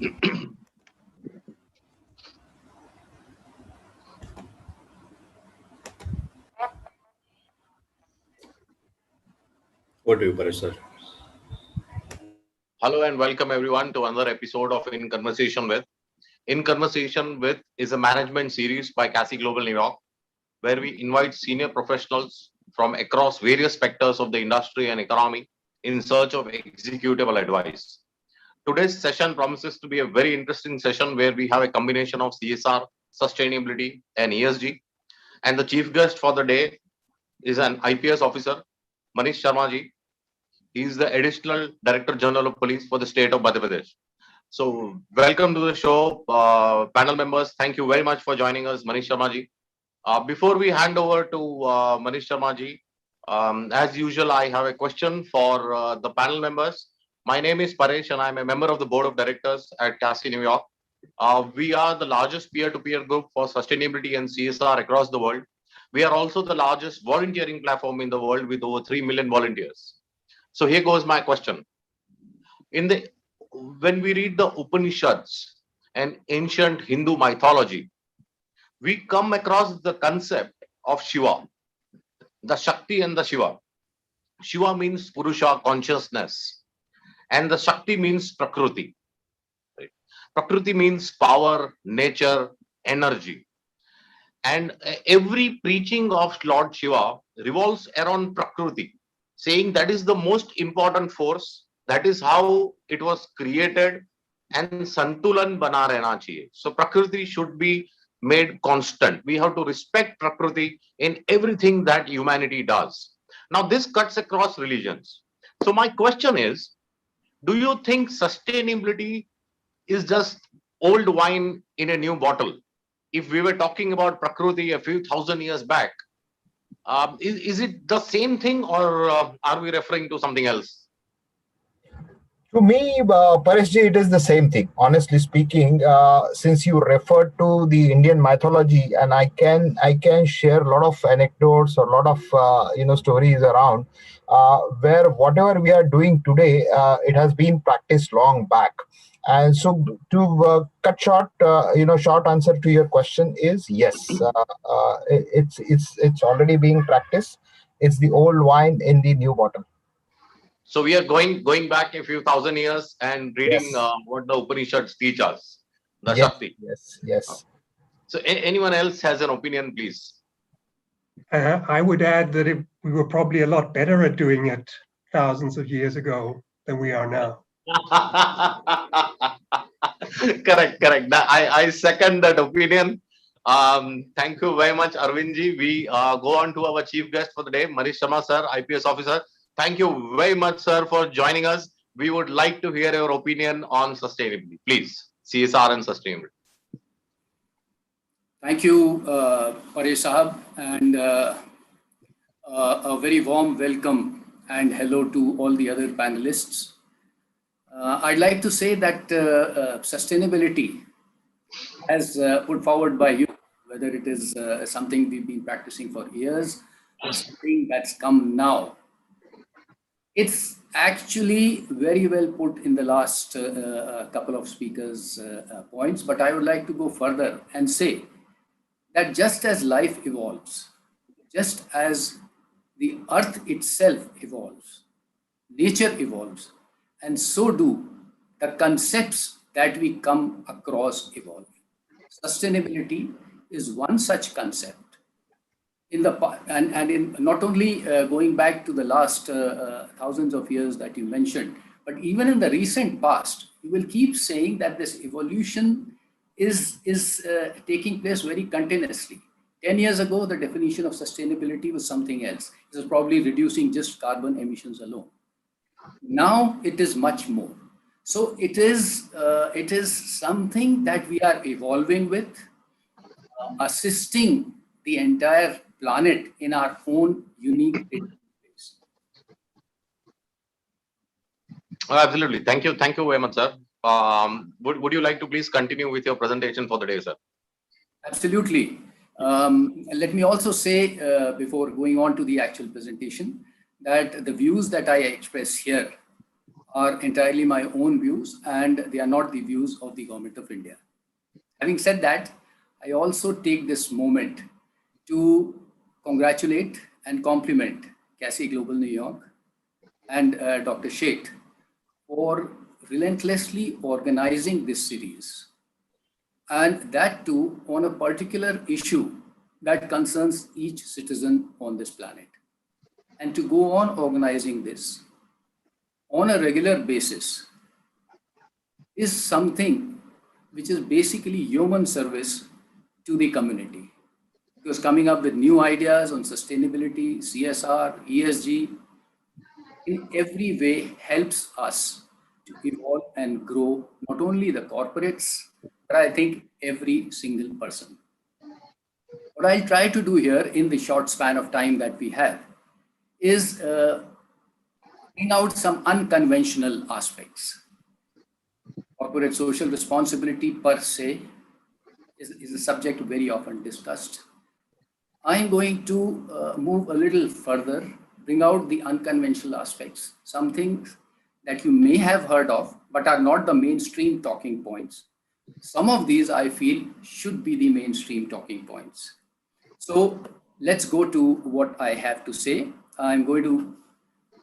What do you, Paresh, sir? Hello and welcome everyone to another episode of In Conversation With. In Conversation With is a management series by CASI Global New York, where we invite senior professionals from across various sectors of the industry and economy in search of executable advice. Today's session promises to be a very interesting session where we have a combination of CSR, sustainability, and ESG. And the chief guest for the day is an IPS officer, Manish Sharma ji. He is the Additional Director General of Police for the state of Madhya Pradesh. So, welcome to the show, panel members. Thank you very much for joining us, Manish Sharma ji. Before we hand over to Manish Sharma ji, as usual, I have a question for the panel members. My name is Paresh and I'm a member of the Board of Directors at CASI New York. We are the largest peer-to-peer group for sustainability and CSR across the world. We are also the largest volunteering platform in the world with over 3 million volunteers. So here goes my question. When we read the Upanishads and ancient Hindu mythology, we come across the concept of Shiva, the Shakti and the Shiva. Shiva means Purusha, consciousness, and the Shakti means Prakriti. Right? Prakriti means power, nature, energy. And every preaching of Lord Shiva revolves around Prakriti, saying that is the most important force, that is how it was created, and Santulan bana rehna chahiye. So Prakriti should be made constant. We have to respect Prakriti in everything that humanity does. Now this cuts across religions. So my question is, do you think sustainability is just old wine in a new bottle? If we were talking about Prakriti a few thousand years back, is it the same thing or are we referring to something else? To me, Pareshji, it is the same thing. Honestly speaking, since you referred to the Indian mythology, and I can share a lot of anecdotes or a lot of stories around where whatever we are doing today, it has been practiced long back. And so, to cut short, short answer to your question is yes. It's already being practiced. It's the old wine in the new bottle. So we are going back a few thousand years and reading what the Upanishads teach us, the Shakti. Yes. So anyone else has an opinion, please? I would add that we were probably a lot better at doing it thousands of years ago than we are now. Correct. I second that opinion. Thank you very much, Arvindji. We go on to our chief guest for the day, Manish Sharma sir, IPS officer. Thank you very much, sir, for joining us. We would like to hear your opinion on sustainability. Please, CSR and sustainability. Thank you, Paresh Sahab, and a very warm welcome and hello to all the other panelists. I'd like to say that sustainability, as put forward by you, whether it is something we've been practicing for years or something that's come now, it's actually very well put in the last couple of speakers' points, but I would like to go further and say that just as life evolves, just as the earth itself evolves, nature evolves, and so do the concepts that we come across evolve. Sustainability is one such concept. In not only going back to the last thousands of years that you mentioned, but even in the recent past, you will keep saying that this evolution is taking place very continuously. 10 years ago, the definition of sustainability was something else. It was probably reducing just carbon emissions alone. Now it is much more. So it is something that we are evolving with, assisting the entire planet in our own unique ways. Absolutely. Thank you very much, sir. Would you like to please continue with your presentation for the day, sir? Absolutely. Let me also say, before going on to the actual presentation, that the views that I express here are entirely my own views and they are not the views of the Government of India. Having said that, I also take this moment to congratulate and compliment CASI Global New York and Dr. Sheth for relentlessly organizing this series, and that too on a particular issue that concerns each citizen on this planet. And to go on organizing this on a regular basis is something which is basically human service to the community. Because coming up with new ideas on sustainability, CSR, ESG, in every way helps us to evolve and grow, not only the corporates, but I think every single person. What I'll try to do here in the short span of time that we have is bring out some unconventional aspects. Corporate social responsibility per se is a subject very often discussed. I'm going to move a little further, bring out the unconventional aspects, some things that you may have heard of, but are not the mainstream talking points. Some of these I feel should be the mainstream talking points. So let's go to what I have to say. I'm going to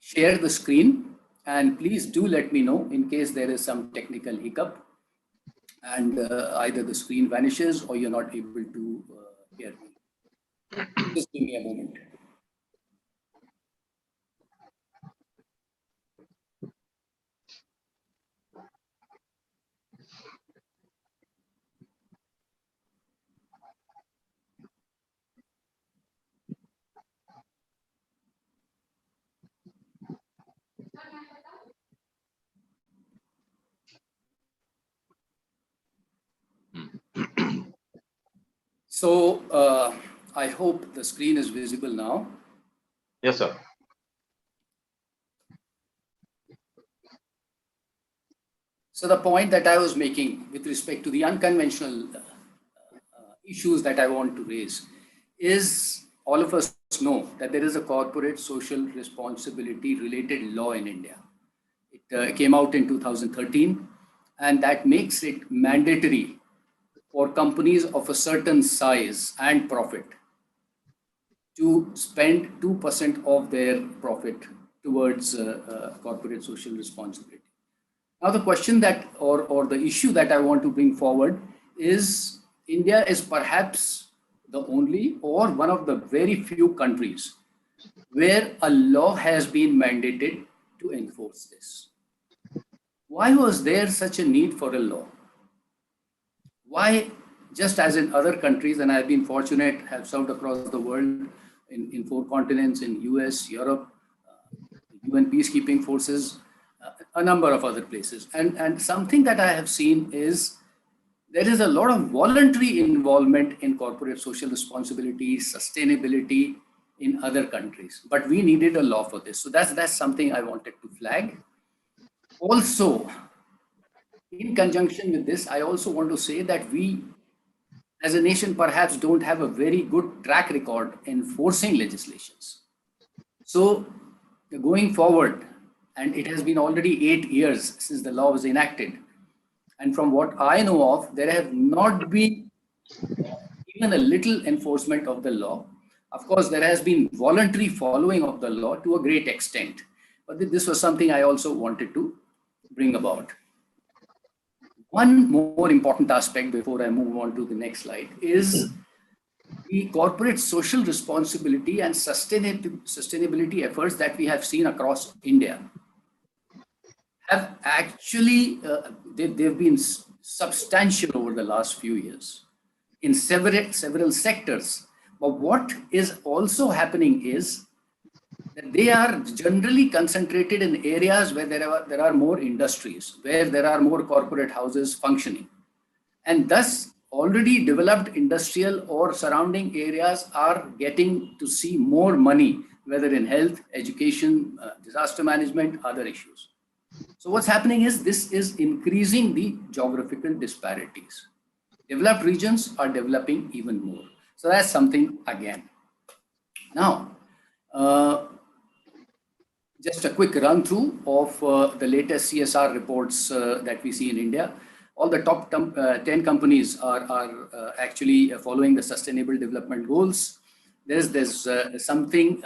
share the screen, and please do let me know in case there is some technical hiccup and either the screen vanishes or you're not able to hear me. Just give me a moment. So I hope the screen is visible now. Yes, sir. So the point that I was making with respect to the unconventional issues that I want to raise is all of us know that there is a corporate social responsibility related law in India. It came out in 2013, and that makes it mandatory for companies of a certain size and profit to spend 2% of their profit towards corporate social responsibility. Now, the question that, or the issue that I want to bring forward is India is perhaps the only or one of the very few countries where a law has been mandated to enforce this. Why was there such a need for a law? Why, just as in other countries, and I've been fortunate, have served across the world in 4 continents, in US, Europe, UN peacekeeping forces, a number of other places. And something that I have seen is there is a lot of voluntary involvement in corporate social responsibility, sustainability in other countries, but we needed a law for this. So that's something I wanted to flag. Also, in conjunction with this, I also want to say that we, as a nation, perhaps don't have a very good track record enforcing legislations. So going forward, and it has been already 8 years since the law was enacted, and from what I know of, there have not been even a little enforcement of the law. Of course, there has been voluntary following of the law to a great extent, but this was something I also wanted to bring about. One more important aspect before I move on to the next slide is the corporate social responsibility and sustainability efforts that we have seen across India have actually, they've been substantial over the last few years in several sectors. But what is also happening is that they are generally concentrated in areas where there are more industries, where there are more corporate houses functioning. And thus, already developed industrial or surrounding areas are getting to see more money, whether in health, education, disaster management, other issues. So what's happening is this is increasing the geographical disparities. Developed regions are developing even more. So that's something again. Now, just a quick run through of the latest CSR reports that we see in India. All the top 10 companies are actually following the Sustainable Development Goals. There's something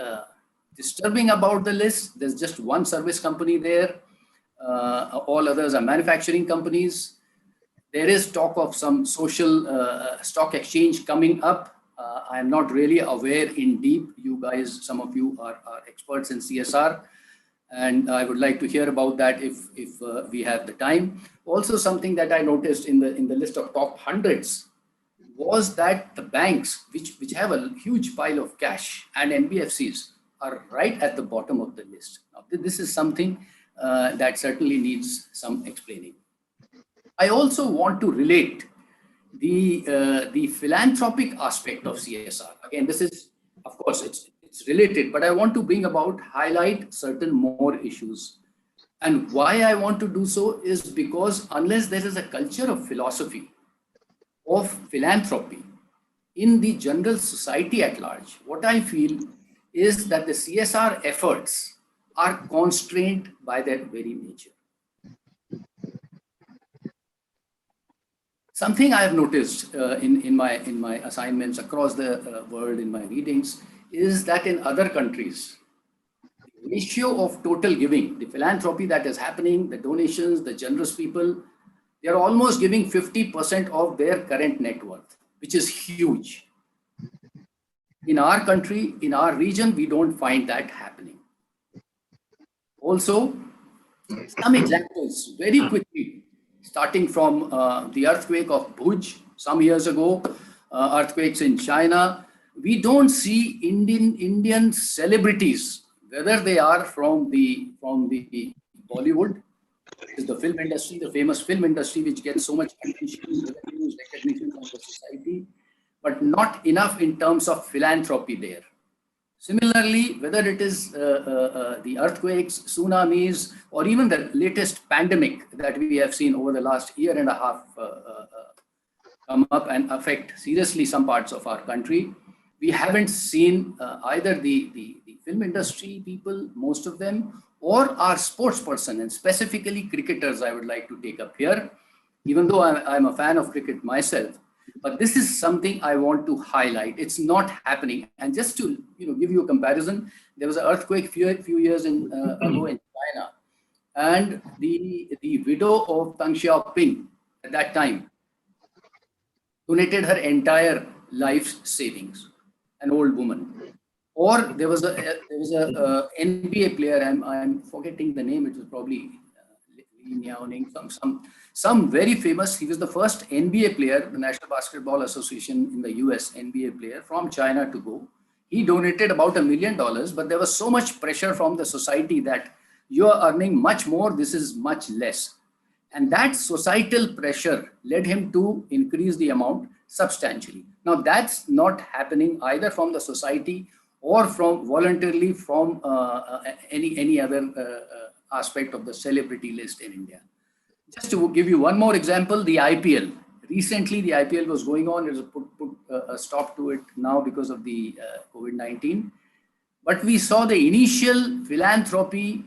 disturbing about the list. There's just one service company there. All others are manufacturing companies. There is talk of some social stock exchange coming up. I am not really aware in deep. You guys, some of you are experts in CSR, and I would like to hear about that if we have the time. Also, something that I noticed in the list of top hundreds was that the banks, which have a huge pile of cash, and NBFCs are right at the bottom of the list. Now, this is something that certainly needs some explaining. I also want to relate the philanthropic aspect of CSR. Again, this is, of course, it's related, but I want to highlight certain more issues. And why I want to do so is because unless there is a culture of philosophy, of philanthropy in the general society at large, what I feel is that the CSR efforts are constrained by their very nature. Something I have noticed in my assignments across the world, in my readings, is that in other countries, the ratio of total giving, the philanthropy that is happening, the donations, the generous people, they are almost giving 50% of their current net worth, which is huge. In our country, in our region, we don't find that happening. Also, some examples very quickly. Starting from the earthquake of Bhuj some years ago, earthquakes in China, we don't see Indian celebrities, whether they are from the Bollywood, is the film industry, the famous film industry, which gets so much attention, recognition from the society, but not enough in terms of philanthropy there. Similarly, whether it is the earthquakes, tsunamis, or even the latest pandemic that we have seen over the last year and a half come up and affect seriously some parts of our country, we haven't seen either the film industry people, most of them, or our sports person, and specifically cricketers I would like to take up here, even though I'm a fan of cricket myself. But this is something I want to highlight. It's not happening. And just to give you a comparison, there was an earthquake few years ago in China, and the widow of Deng Xiaoping at that time donated her entire life's savings, an old woman. Or there was a NBA player. I'm forgetting the name. It was probably Li Miaoning, some very famous. He was the first NBA player, the National Basketball Association in the US, NBA player from China to go. He donated about $1 million, but there was so much pressure from the society that you are earning much more, this is much less. And that societal pressure led him to increase the amount substantially. Now that's not happening either from the society or from voluntarily from any other aspect of the celebrity list in India. Just to give you one more example, the IPL. Recently, the IPL was going on. It was put a stop to it now because of the COVID-19. But we saw the initial philanthropy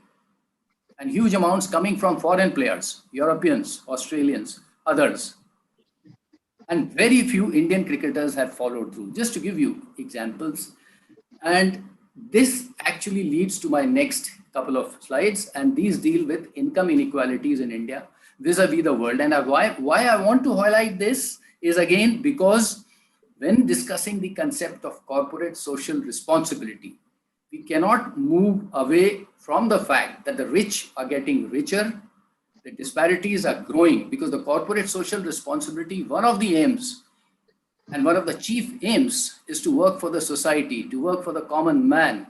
and huge amounts coming from foreign players, Europeans, Australians, others. And very few Indian cricketers have followed through. Just to give you examples. And this actually leads to my next couple of slides. And these deal with income inequalities in India vis-a-vis the world. And why I want to highlight this is, again, because when discussing the concept of corporate social responsibility, we cannot move away from the fact that the rich are getting richer, the disparities are growing, because the corporate social responsibility, one of the aims and one of the chief aims is to work for the society, to work for the common man.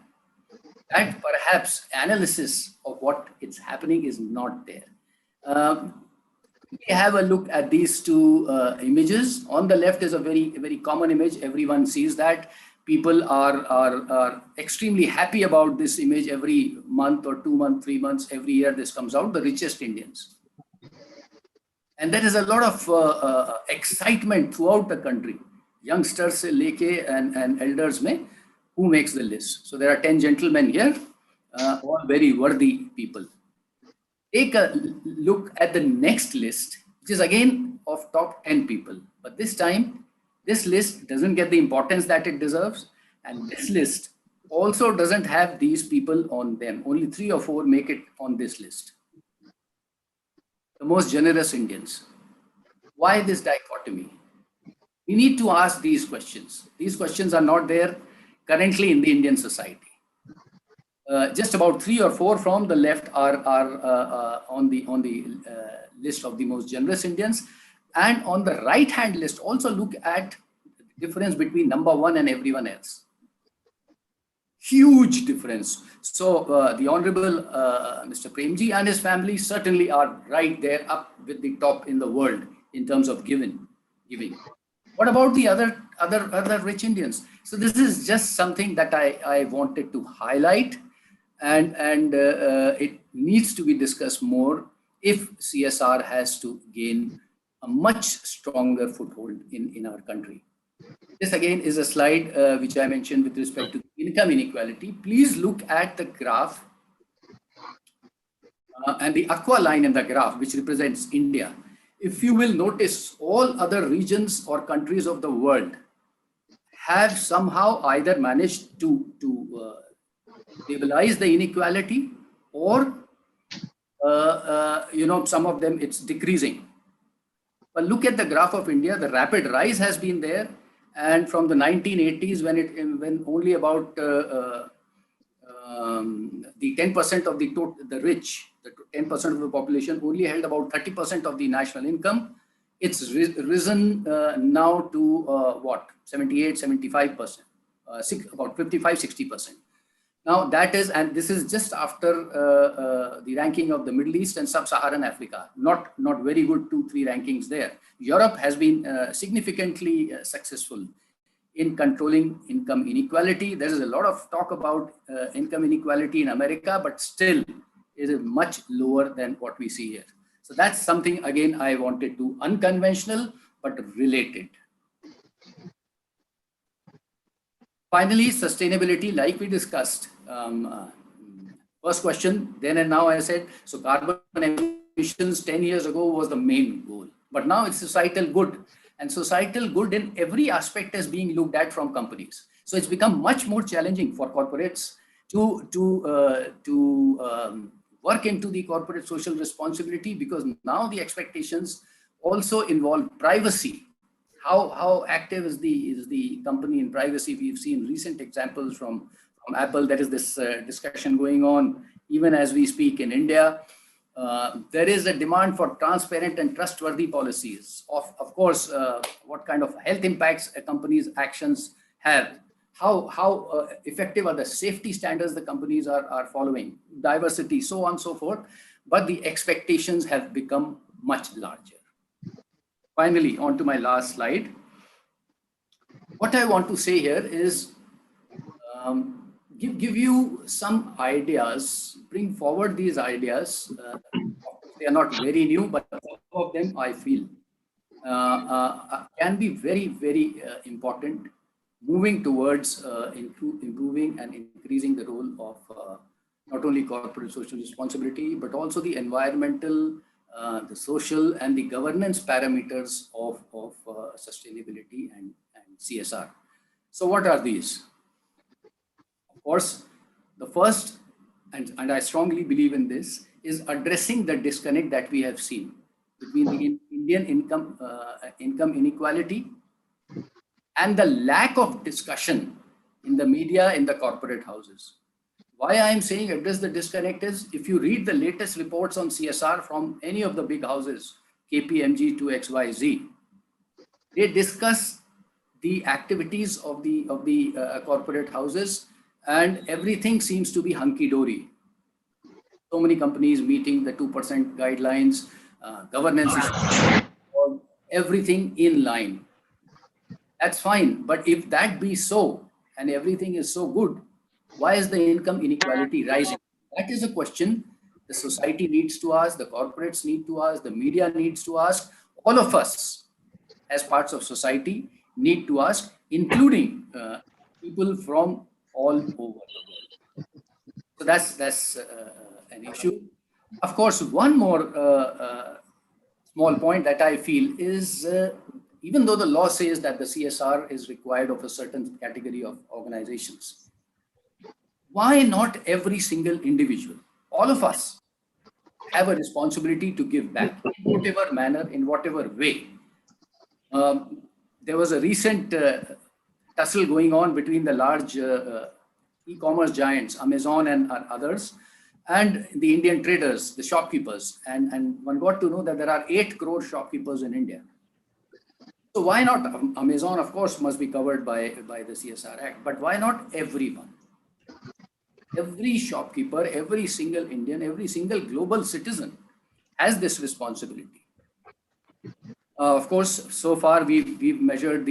And perhaps analysis of what is happening is not there. We have a look at these two images. On the left is a very common image. Everyone sees that. People are extremely happy about this image every month or 2 months, 3 months, every year this comes out, the richest Indians. And there is a lot of excitement throughout the country. Youngsters se leke and elders mein, who makes the list. So there are 10 gentlemen here. all very worthy people. Take a look at the next list, which is again of top 10 people. But this time, this list doesn't get the importance that it deserves. And this list also doesn't have these people on them. Only 3 or 4 make it on this list. The most generous Indians. Why this dichotomy? We need to ask these questions. These questions are not there currently in the Indian society. Just about 3 or 4 from the left are on the list of the most generous Indians. And on the right-hand list, also look at the difference between number 1 and everyone else. Huge difference. So the Honorable Mr. Premji and his family certainly are right there up with the top in the world in terms of giving. What about the other rich Indians? So this is just something that I wanted to highlight, and it needs to be discussed more if CSR has to gain a much stronger foothold in our country. This again is a slide which I mentioned with respect to income inequality. Please look at the graph and the aqua line in the graph, which represents India. If you will notice, all other regions or countries of the world have somehow either managed to stabilize the inequality, or some of them it's decreasing. But look at the graph of India. The rapid rise has been there, and from the 1980s, when only about the 10% of the rich, the 10% of the population only held about 30% of the national income, it's risen now to what, 78, 75%, about 55, 60%. Now that is, and this is just after the ranking of the Middle East and Sub-Saharan Africa. Not very good 2-3 rankings there. Europe has been significantly successful in controlling income inequality. There is a lot of talk about income inequality in America, but still it is much lower than what we see here. So that's something, again, I wanted to, unconventional, but related. Finally, sustainability, like we discussed. First question, then and now I said, so carbon emissions 10 years ago was the main goal, but now it's societal good. And societal good in every aspect is being looked at from companies. So it's become much more challenging for corporates to work into the corporate social responsibility, because now the expectations also involve privacy. How active is the company in privacy? We've seen recent examples from Apple. There is this discussion going on even as we speak in India. There is a demand for transparent and trustworthy policies of course, what kind of health impacts a company's actions have, how effective are the safety standards the companies are following, diversity, so on and so forth. But the expectations have become much larger. Finally, on to my last slide. What I want to say here is give you some ideas, bring forward these ideas. They are not very new, but some of them I feel can be very, very important, moving towards improving and increasing the role of not only corporate social responsibility, but also the environmental, the social and the governance parameters of sustainability and CSR. So what are these? Of course, the first, and I strongly believe in this, is addressing the disconnect that we have seen between the Indian income inequality and the lack of discussion in the media, in the corporate houses. Why I am saying address the disconnect is, if you read the latest reports on CSR from any of the big houses, KPMG to XYZ, they discuss the activities of the corporate houses, and everything seems to be hunky-dory. So many companies meeting the 2% guidelines, governance is everything in line. That's fine, but if that be so, and everything is so good, why is the income inequality rising? That is a question the society needs to ask, the corporates need to ask, the media needs to ask, all of us as parts of society need to ask, including people from all over the world. So that's an issue. Of course, one more small point that I feel is even though the law says that the CSR is required of a certain category of organizations, why not every single individual, all of us, have a responsibility to give back in whatever manner, in whatever way? There was a recent tussle going on between the large e-commerce giants, Amazon and others, and the Indian traders, the shopkeepers. And one got to know that there are 8 crore shopkeepers in India. So why not? Amazon, of course, must be covered by the CSR Act, but why not everyone? Every shopkeeper, every single Indian, every single global citizen has this responsibility. Of course, so far we've measured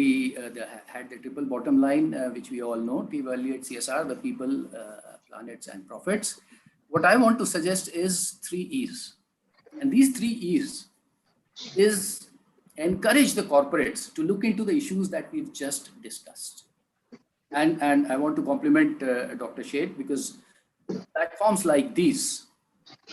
had the triple bottom line, which we all know, to evaluate CSR, the people, planets, and profits. What I want to suggest is 3 E's. And these 3 E's is encourage the corporates to look into the issues that we've just discussed. And I want to compliment Dr. Sheth, because platforms like these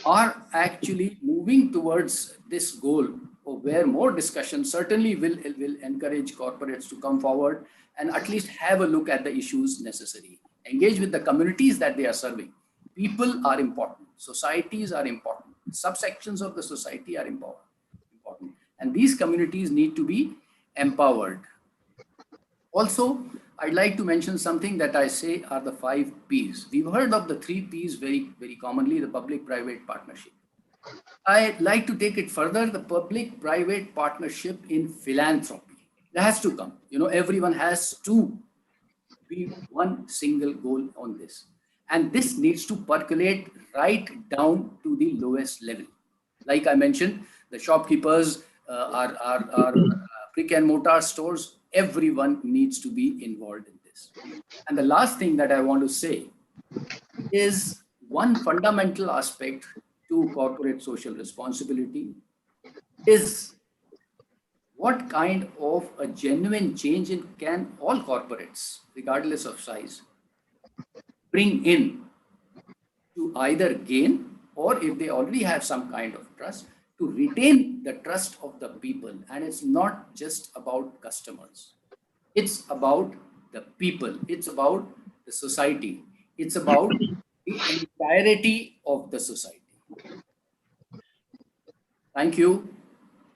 are actually moving towards this goal of where more discussion certainly will encourage corporates to come forward and at least have a look at the issues necessary. Engage with the communities that they are serving. People are important. Societies are important. Subsections of the society are important. And these communities need to be empowered. Also, I'd like to mention something that I say are the 5 P's. We've heard of the 3 P's very, very commonly, the public-private partnership. I'd like to take it further, the public-private partnership in philanthropy. That has to come. Everyone has to be one single goal on this. And this needs to percolate right down to the lowest level. Like I mentioned, the shopkeepers, our brick and mortar stores, everyone needs to be involved in this. And the last thing that I want to say is one fundamental aspect to corporate social responsibility is what kind of a genuine change can all corporates, regardless of size, bring in to either gain, or if they already have some kind of trust, to retain the trust of the people. And it's not just about customers. It's about the people. It's about the society. It's about the entirety of the society. Thank you,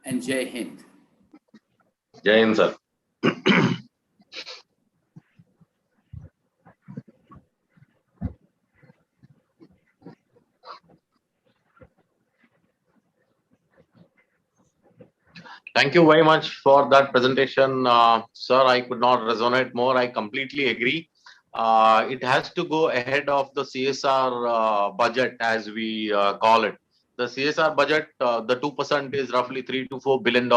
and Jai Hind. Jai Hind, sir. Thank you very much for that presentation, sir. I could not resonate more. I completely agree. It has to go ahead of the CSR budget, as we call it. The CSR budget, the 2% is roughly $3 to $4 billion.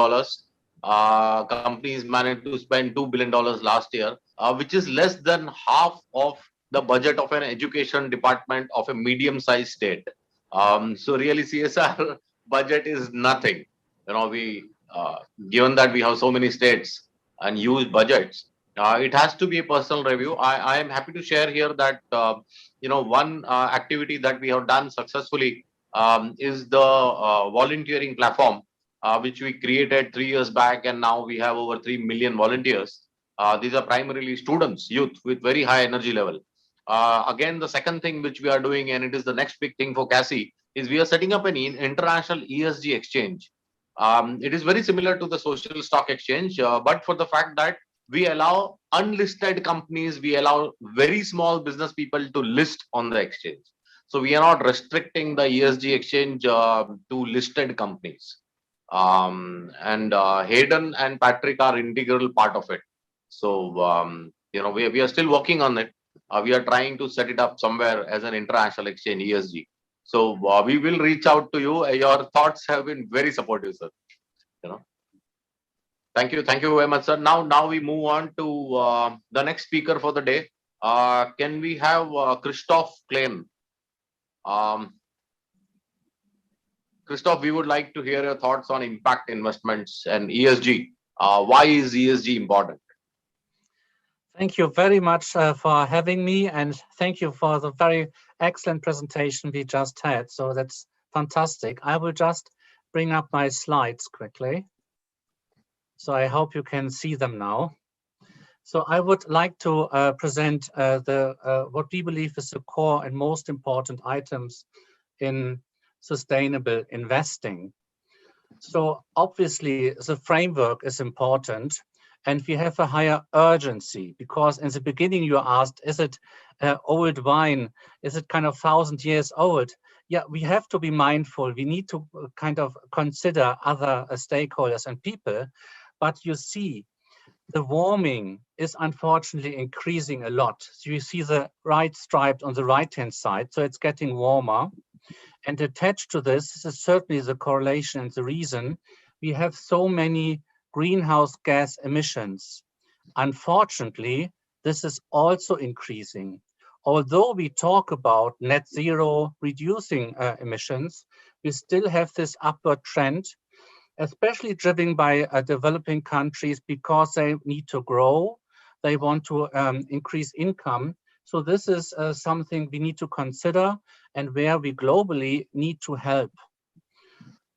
Companies managed to spend $2 billion last year, which is less than half of the budget of an education department of a medium-sized state. So really, CSR budget is nothing. Given that we have so many states and huge budgets, it has to be a personal review. I am happy to share here that one activity that we have done successfully is the volunteering platform, which we created 3 years back, and now we have over 3 million volunteers. These are primarily students, youth with very high energy level. Again, the second thing which we are doing, and it is the next big thing for CASI, is we are setting up an international ESG exchange. It is very similar to the social stock exchange, but for the fact that we allow unlisted companies, we allow very small business people to list on the exchange. So we are not restricting the ESG exchange to listed companies. And Hayden and Patrick are integral part of it. So, we are still working on it. We are trying to set it up somewhere as an international exchange, ESG. So we will reach out to you. Your thoughts have been very supportive, sir. Thank you very much, sir. Now we move on to the next speaker for the day. Can we have Christoph Klein? Christoph, we would like to hear your thoughts on impact investments and ESG. Why is ESG important? Thank you very much for having me, and thank you for the very excellent presentation we just had. So that's fantastic. I will just bring up my slides quickly. So I hope you can see them now. So I would like to present what we believe is the core and most important items in sustainable investing. So obviously the framework is important, and we have a higher urgency, because in the beginning you asked, is it old wine? Is it kind of 1,000 years old? Yeah, we have to be mindful. We need to kind of consider other stakeholders and people. But you see, the warming is unfortunately increasing a lot. So you see the right stripe on the right-hand side. So it's getting warmer. And attached to this is certainly the correlation and the reason we have so many greenhouse gas emissions. Unfortunately, this is also increasing. Although we talk about net zero reducing emissions, we still have this upward trend, especially driven by developing countries, because they need to grow, they want to increase income. So this is something we need to consider, and where we globally need to help.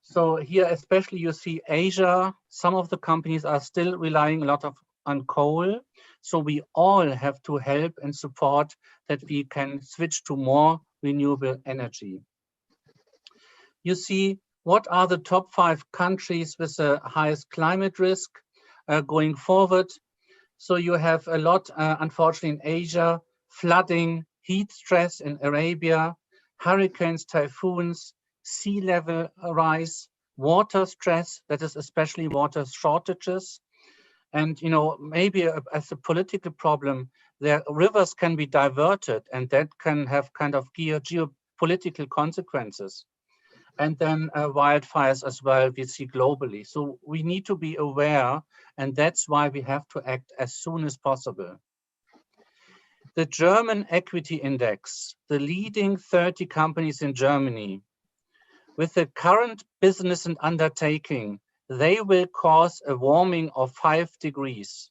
So here especially you see Asia, some of the companies are still relying a lot on coal. So we all have to help and support that we can switch to more renewable energy. You see, what are the top 5 countries with the highest climate risk going forward? So you have a lot, unfortunately, in Asia: flooding, heat stress in Arabia, hurricanes, typhoons, sea level rise, water stress, that is especially water shortages. And, you know, maybe as a political problem, the rivers can be diverted, and that can have kind of geopolitical consequences. And then wildfires as well, we see globally. So we need to be aware, and that's why we have to act as soon as possible. The German equity index, the leading 30 companies in Germany, with the current business and undertaking, they will cause a warming of 5 degrees.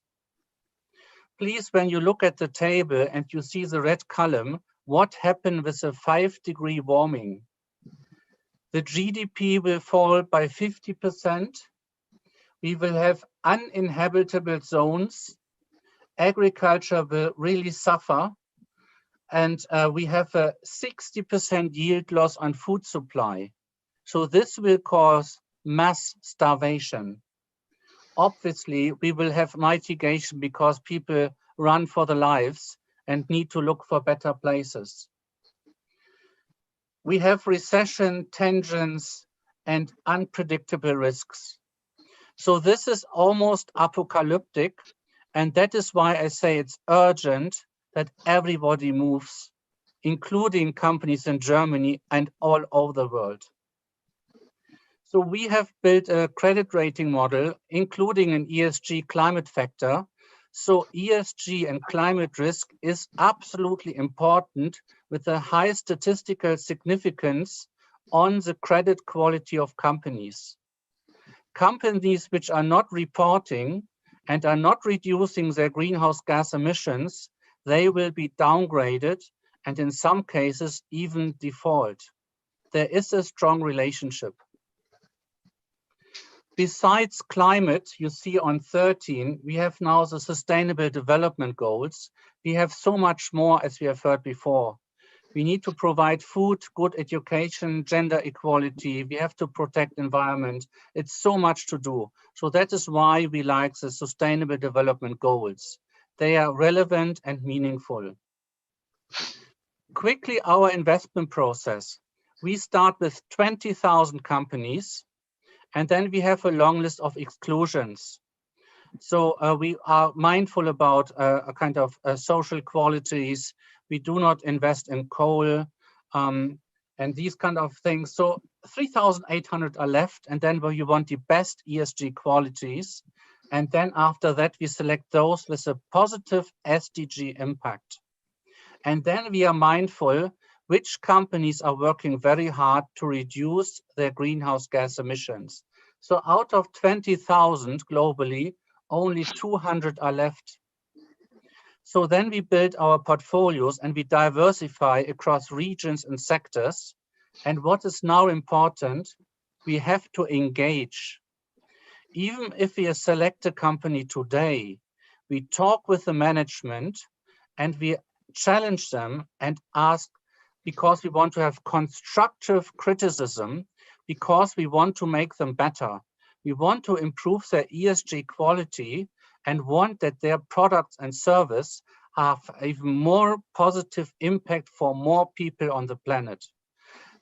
Please, when you look at the table and you see the red column, what happened with a 5-degree warming? The GDP will fall by 50%. We will have uninhabitable zones. Agriculture will really suffer. And we have a 60% yield loss on food supply. So this will cause mass starvation. Obviously, we will have mitigation because people run for their lives and need to look for better places. We have recession, tensions, and unpredictable risks. So this is almost apocalyptic, and that is why I say it's urgent that everybody moves, including companies in Germany and all over the world. So we have built a credit rating model, including an ESG climate factor. So ESG and climate risk is absolutely important, with a high statistical significance on the credit quality of companies. Companies which are not reporting and are not reducing their greenhouse gas emissions, they will be downgraded and in some cases even default. There is a strong relationship. Besides climate, you see on 13, we have now the Sustainable Development Goals. We have so much more, as we have heard before. We need to provide food, good education, gender equality. We have to protect environment. It's so much to do. So that is why we like the Sustainable Development Goals. They are relevant and meaningful. Quickly, our investment process. We start with 20,000 companies, and then we have a long list of exclusions. So we are mindful about a kind of social qualities. We do not invest in coal and these kind of things. So 3,800 are left, and then where you want the best ESG qualities. And then after that, we select those with a positive SDG impact. And then we are mindful which companies are working very hard to reduce their greenhouse gas emissions. So out of 20,000 globally, only 200 are left. So then we build our portfolios and we diversify across regions and sectors. And what is now important, we have to engage. Even if we select a company today, we talk with the management and we challenge them and ask, because we want to have constructive criticism, because we want to make them better. We want to improve their ESG quality and want that their products and service have even more positive impact for more people on the planet.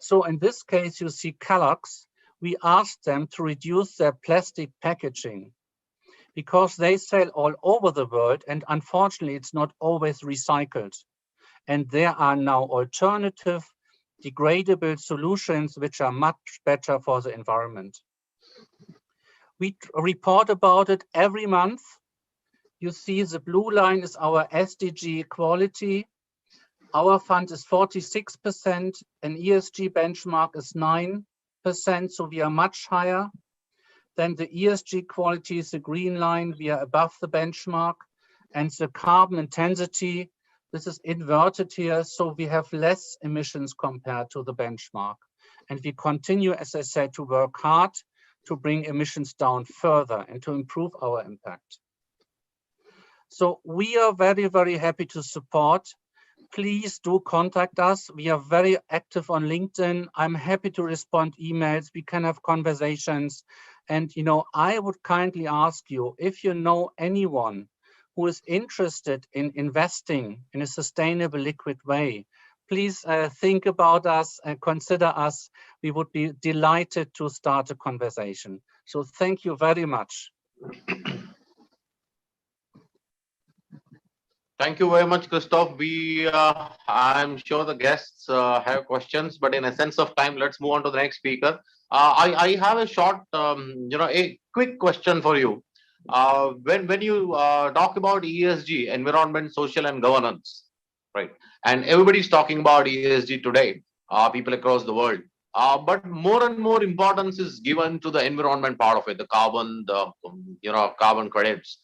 So in this case, you see Kellogg's, we asked them to reduce their plastic packaging because they sell all over the world and unfortunately it's not always recycled. And there are now alternative degradable solutions which are much better for the environment. We report about it every month. You see the blue line is our SDG quality. Our fund is 46%, an ESG benchmark is 9%, so we are much higher. Then the ESG quality is the green line, we are above the benchmark. And the carbon intensity, this is inverted here, so we have less emissions compared to the benchmark. And we continue, as I said, to work hard to bring emissions down further and to improve our impact. So we are very, very happy to support. Please do contact us. We are very active on LinkedIn. I'm happy to respond emails. We can have conversations. And, I would kindly ask you, if you know anyone who is interested in investing in a sustainable liquid way, please think about us and consider us. We would be delighted to start a conversation. So thank you very much. Thank you very much, Christoph. I'm sure the guests have questions, but in a sense of time, let's move on to the next speaker. I have a short, a quick question for you. When you talk about ESG, environment, social, and governance, right? And everybody's talking about ESG today, people across the world. But more and more importance is given to the environment part of it, the carbon, carbon credits,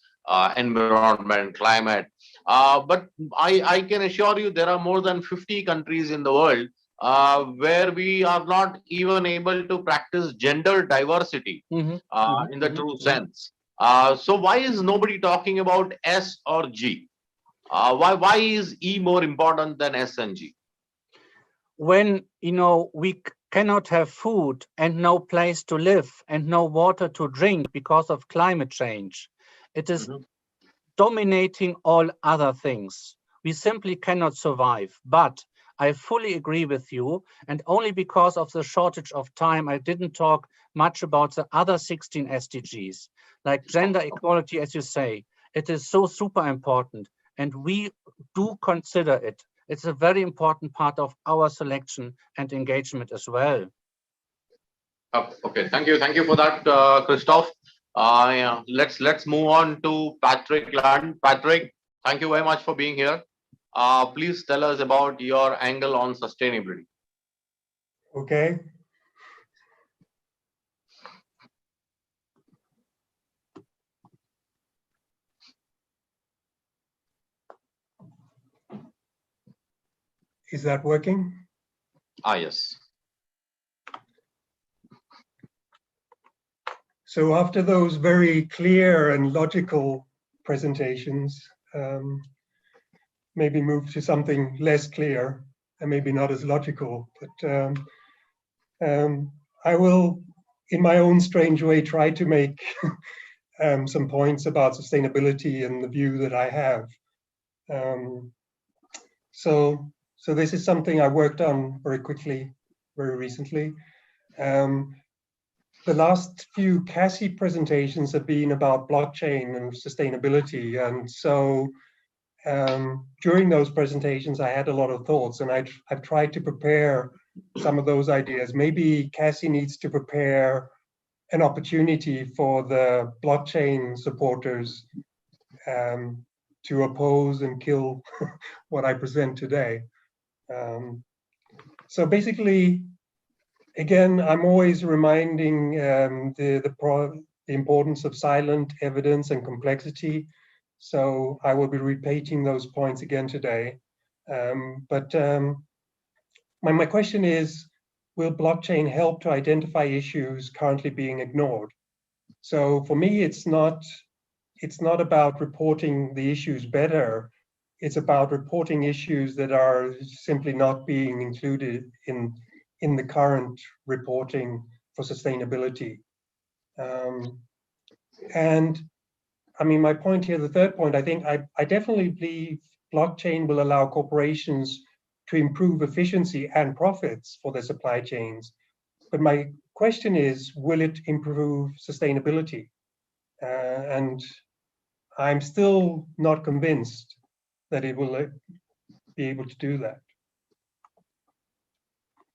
environment, climate. But I can assure you there are more than 50 countries in the world where we are not even able to practice gender diversity in the true sense. So why is nobody talking about S or G? Why is E more important than S and G? When, we cannot have food and no place to live and no water to drink because of climate change, it is dominating all other things. We simply cannot survive. But I fully agree with you. And only because of the shortage of time, I didn't talk much about the other 16 SDGs, like gender equality, as you say. It is so super important. And we do consider it. It's a very important part of our selection and engagement as well. Okay, thank you. Thank you for that, Christoph. Let's move on to Patrick Land. Patrick, thank you very much for being here. Please tell us about your angle on sustainability. Okay. Is that working? Yes. So after those very clear and logical presentations, maybe move to something less clear and maybe not as logical, but I will, in my own strange way, try to make some points about sustainability and the view that I have. So this is something I worked on very quickly, very recently. The last few CASI presentations have been about blockchain and sustainability. And so during those presentations, I had a lot of thoughts and I've tried to prepare some of those ideas. Maybe CASI needs to prepare an opportunity for the blockchain supporters to oppose and kill what I present today. So basically, again, I'm always reminding the importance of silent evidence and complexity. So I will be repeating those points again today. My question is, will blockchain help to identify issues currently being ignored? So for me, it's not about reporting the issues better. It's about reporting issues that are simply not being included in the current reporting for sustainability. And I mean, my point here, the third point, I think I definitely believe blockchain will allow corporations to improve efficiency and profits for their supply chains. But my question is, will it improve sustainability? And I'm still not convinced that it will be able to do that.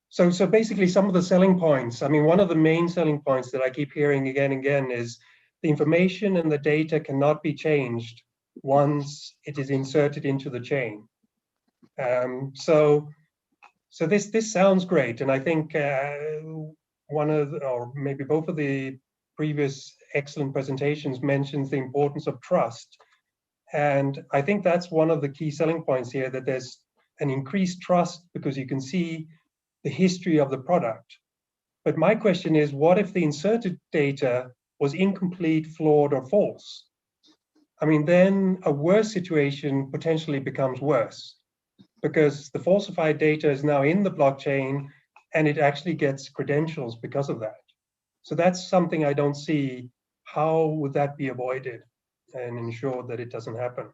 So basically, some of the selling points, I mean, one of the main selling points that I keep hearing again and again is the information and the data cannot be changed once it is inserted into the chain. So this sounds great, and I think one of or maybe both of the previous excellent presentations mentions the importance of trust, and I think that's one of the key selling points here, that there's an increased trust because you can see the history of the product. But my question is, what if the inserted data was incomplete, flawed, or false? I mean, then a worse situation potentially becomes worse, because the falsified data is now in the blockchain and it actually gets credentials because of that. So that's something I don't see. How would that be avoided and ensured that it doesn't happen?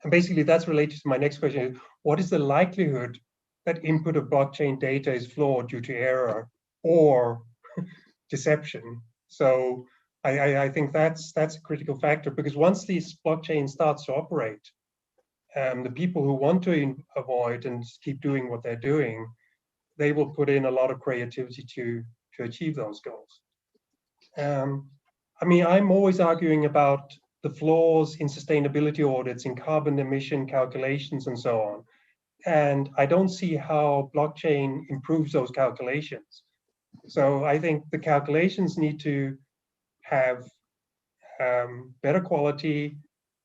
And basically that's related to my next question. What is the likelihood that input of blockchain data is flawed due to error or deception? So I think that's a critical factor, because once this blockchain starts to operate, the people who want to avoid and keep doing what they're doing, they will put in a lot of creativity to achieve those goals. I mean, I'm always arguing about the flaws in sustainability audits, in carbon emission calculations, and so on. And I don't see how blockchain improves those calculations. So I think the calculations need to have better quality,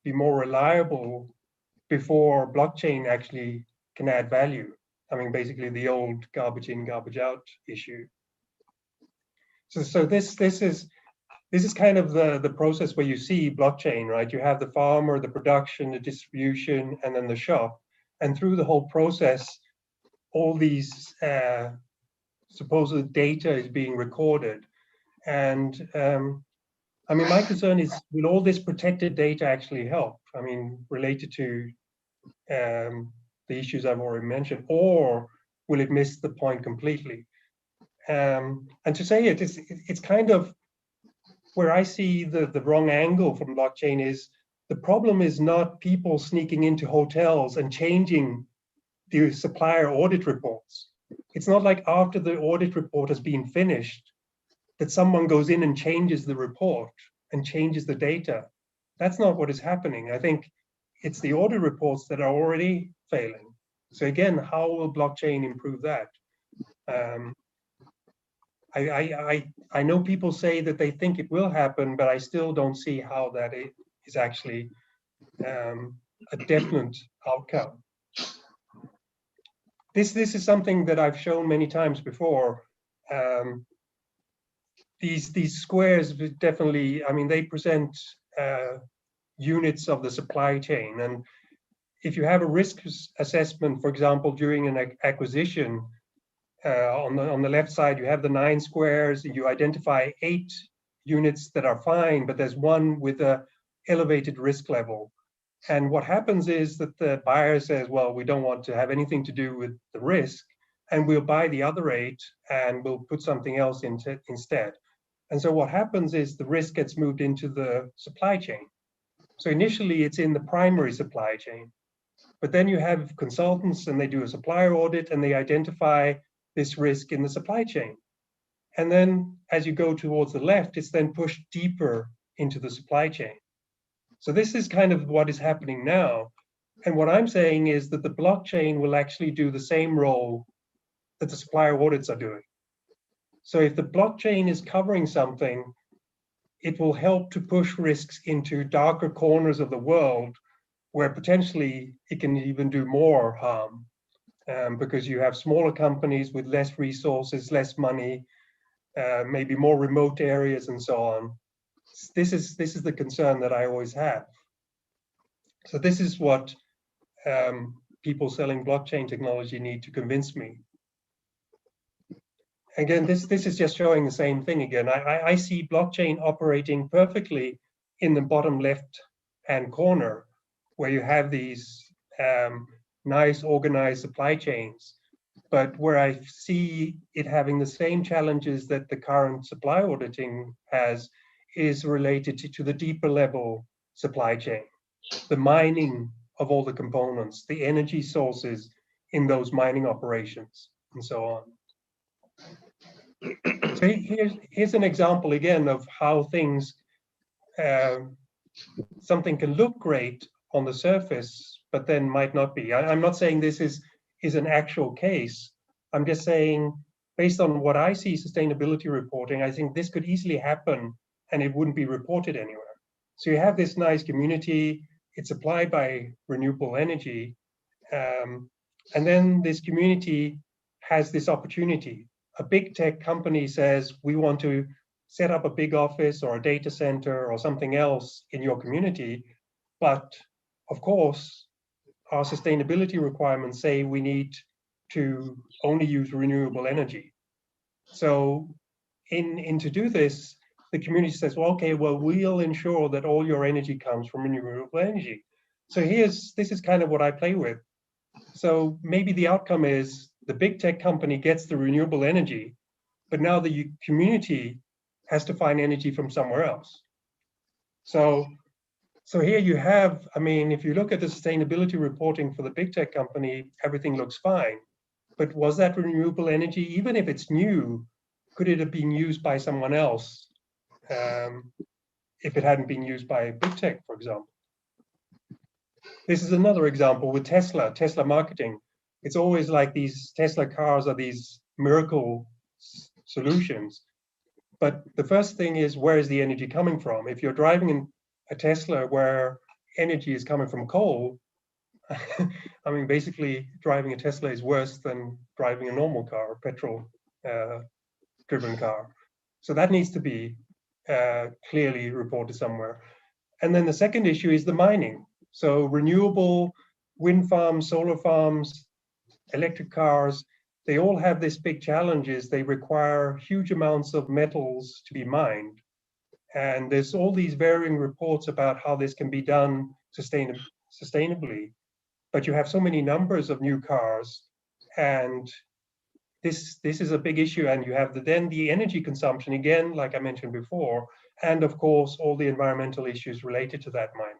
be more reliable before blockchain actually can add value. I mean, basically the old garbage in, garbage out issue. So this is kind of the process where you see blockchain, right? You have the farmer, the production, the distribution, and then the shop. And through the whole process, all these supposed data is being recorded. And I mean, my concern is, will all this protected data actually help? I mean, related to the issues I've already mentioned, or will it miss the point completely? And to say it's kind of where I see the wrong angle from blockchain is, the problem is not people sneaking into hotels and changing the supplier audit reports. It's not like after the audit report has been finished that someone goes in and changes the report and changes the data. That's not what is happening. I think it's the audit reports that are already failing. So again, how will blockchain improve that? I know people say that they think it will happen, but I still don't see how that is actually a definite outcome. This is something that I've shown many times before. These squares definitely, I mean, they present units of the supply chain. And if you have a risk assessment, for example, during an acquisition, on the left side, you have the 9 squares, you identify 8 units that are fine, but there's one with a elevated risk level. And what happens is that the buyer says, well, we don't want to have anything to do with the risk, and we'll buy the other 8 and we'll put something else instead. And so what happens is the risk gets moved into the supply chain. So initially it's in the primary supply chain, but then you have consultants and they do a supplier audit and they identify this risk in the supply chain. And then as you go towards the left, it's then pushed deeper into the supply chain. So this is kind of what is happening now. And what I'm saying is that the blockchain will actually do the same role that the supplier audits are doing. So if the blockchain is covering something, it will help to push risks into darker corners of the world where potentially it can even do more harm, because you have smaller companies with less resources, less money, maybe more remote areas and so on. This is the concern that I always have. So this is what people selling blockchain technology need to convince me. Again, this is just showing the same thing again. I see blockchain operating perfectly in the bottom left-hand corner, where you have these nice organized supply chains. But where I see it having the same challenges that the current supply auditing has is related to the deeper level supply chain, the mining of all the components, the energy sources in those mining operations, and so on. So here's an example again of how things, something can look great on the surface, but then might not be. I'm not saying this is an actual case. I'm just saying, based on what I see sustainability reporting, I think this could easily happen and it wouldn't be reported anywhere. So you have this nice community, it's supplied by renewable energy, and then this community has this opportunity. A big tech company says, we want to set up a big office or a data center or something else in your community. But of course, our sustainability requirements say we need to only use renewable energy. So to do this, the community says, well, okay, well, we'll ensure that all your energy comes from renewable energy. So this is kind of what I play with. So maybe the outcome is the big tech company gets the renewable energy, but now the community has to find energy from somewhere else. So here you have, I mean, if you look at the sustainability reporting for the big tech company, everything looks fine. But was that renewable energy, even if it's new, could it have been used by someone else if it hadn't been used by big tech, for example? This is another example with Tesla marketing. It's always like these Tesla cars are these miracle solutions. But the first thing is, where is the energy coming from? If you're driving in a Tesla where energy is coming from coal, I mean, basically driving a Tesla is worse than driving a normal car, a petrol driven car. So that needs to be clearly reported somewhere. And then the second issue is the mining. So renewable wind farms, solar farms, electric cars, they all have this big challenges. They require huge amounts of metals to be mined. And there's all these varying reports about how this can be done sustainably. But you have so many numbers of new cars, and this is a big issue. And you have then the energy consumption, again, like I mentioned before, and of course, all the environmental issues related to that mining.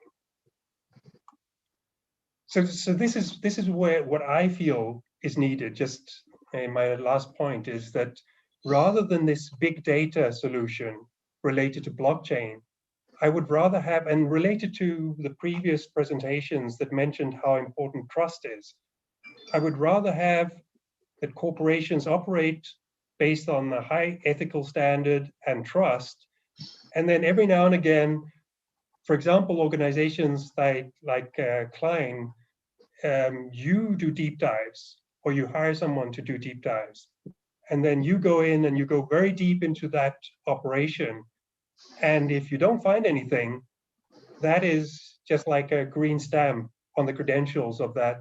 So this is where what I feel is needed. Just my last point is that rather than this big data solution related to blockchain, I would rather have, and related to the previous presentations that mentioned how important trust is, I would rather have that corporations operate based on a high ethical standard and trust. And then every now and again, for example, organizations like Klein, you do deep dives, or you hire someone to do deep dives. And then you go in and you go very deep into that operation. And if you don't find anything, that is just like a green stamp on the credentials of that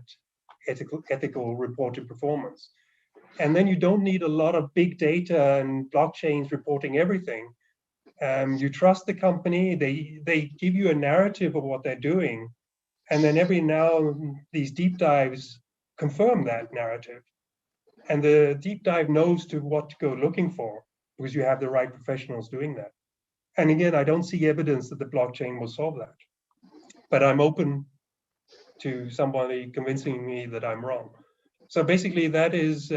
ethical reported performance. And then you don't need a lot of big data and blockchains reporting everything. You trust the company, they give you a narrative of what they're doing. And then every now these deep dives confirm that narrative. And the deep dive knows to what to go looking for, because you have the right professionals doing that. And again, I don't see evidence that the blockchain will solve that. But I'm open to somebody convincing me that I'm wrong. So basically, that is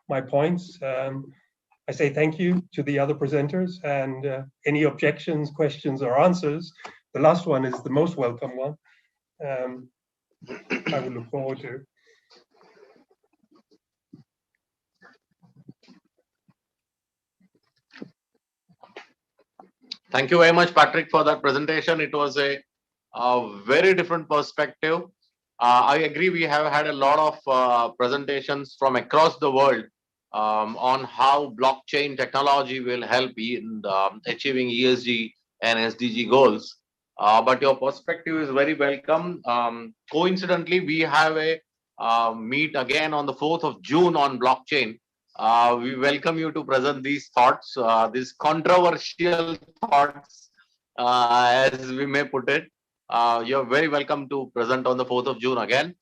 my points. I say thank you to the other presenters, and any objections, questions, or answers. The last one is the most welcome one. I will look forward to. Thank you very much, Patrick, for that presentation. It was a very different perspective. I agree. We have had a lot of presentations from across the world on how blockchain technology will help in achieving ESG and SDG goals. But your perspective is very welcome. Coincidentally, we have a meet again on the 4th of June on blockchain. We welcome you to present these thoughts, these controversial thoughts, as we may put it. You're very welcome to present on the 4th of June again.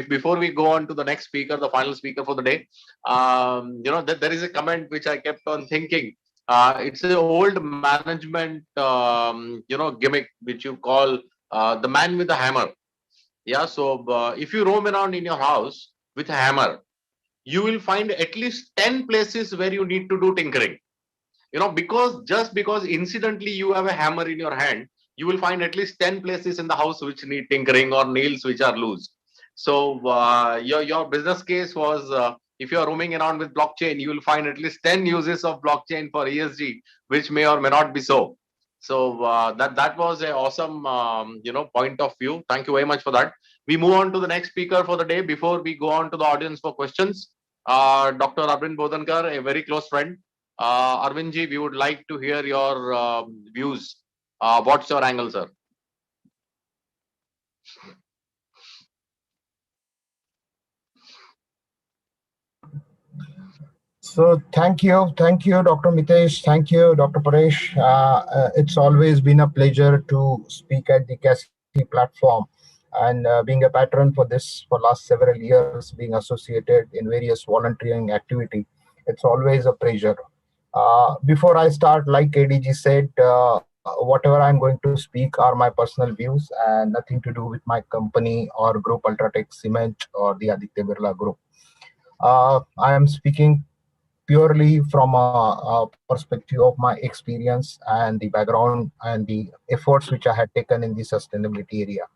Before we go on to the next speaker, the final speaker for the day, there is a comment which I kept on thinking. It's an old management, gimmick which you call the man with the hammer. Yeah. So if you roam around in your house with a hammer, you will find at least 10 places where you need to do tinkering. Because incidentally you have a hammer in your hand, you will find at least 10 places in the house which need tinkering or nails which are loose. So your business case was, if you are roaming around with blockchain, you will find at least 10 uses of blockchain for ESG, which may or may not be so. So that was an awesome point of view. Thank you very much for that. We move on to the next speaker for the day before we go on to the audience for questions. Dr. Arvind Bodhankar, a very close friend. Arvindji, we would like to hear your views. What's your angle, sir? So thank you, Dr. Mitesh, thank you, Dr. Paresh. It's always been a pleasure to speak at the CASI platform, and being a patron for this for last several years, being associated in various volunteering activity. It's always a pleasure. Before I start, like ADG said, whatever I'm going to speak are my personal views and nothing to do with my company or group Ultratech Cement or the Aditya Birla Group. I am speaking purely from a perspective of my experience and the background and the efforts which I had taken in the sustainability area.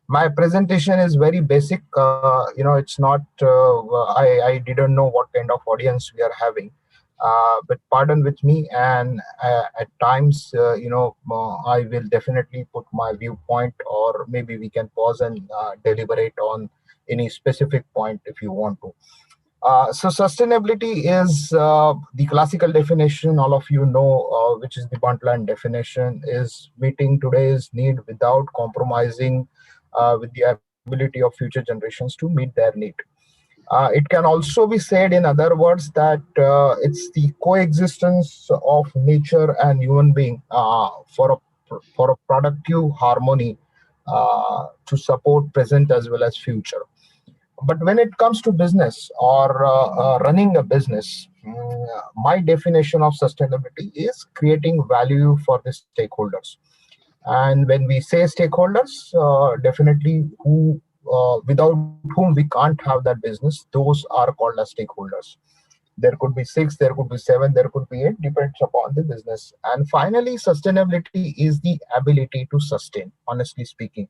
My presentation is very basic. It's not, I didn't know what kind of audience we are having. But pardon with me, and at times, I will definitely put my viewpoint, or maybe we can pause and deliberate on any specific point if you want to. So sustainability is the classical definition, all of you know, which is the Buntland definition, is meeting today's need without compromising with the ability of future generations to meet their need. It can also be said, in other words, that it's the coexistence of nature and human being for a productive harmony to support present as well as future. But when it comes to business or running a business, my definition of sustainability is creating value for the stakeholders. And when we say stakeholders, definitely without whom we can't have that business, those are called as stakeholders. There could be 6, there could be 7, there could be 8, depends upon the business. And finally, sustainability is the ability to sustain, honestly speaking,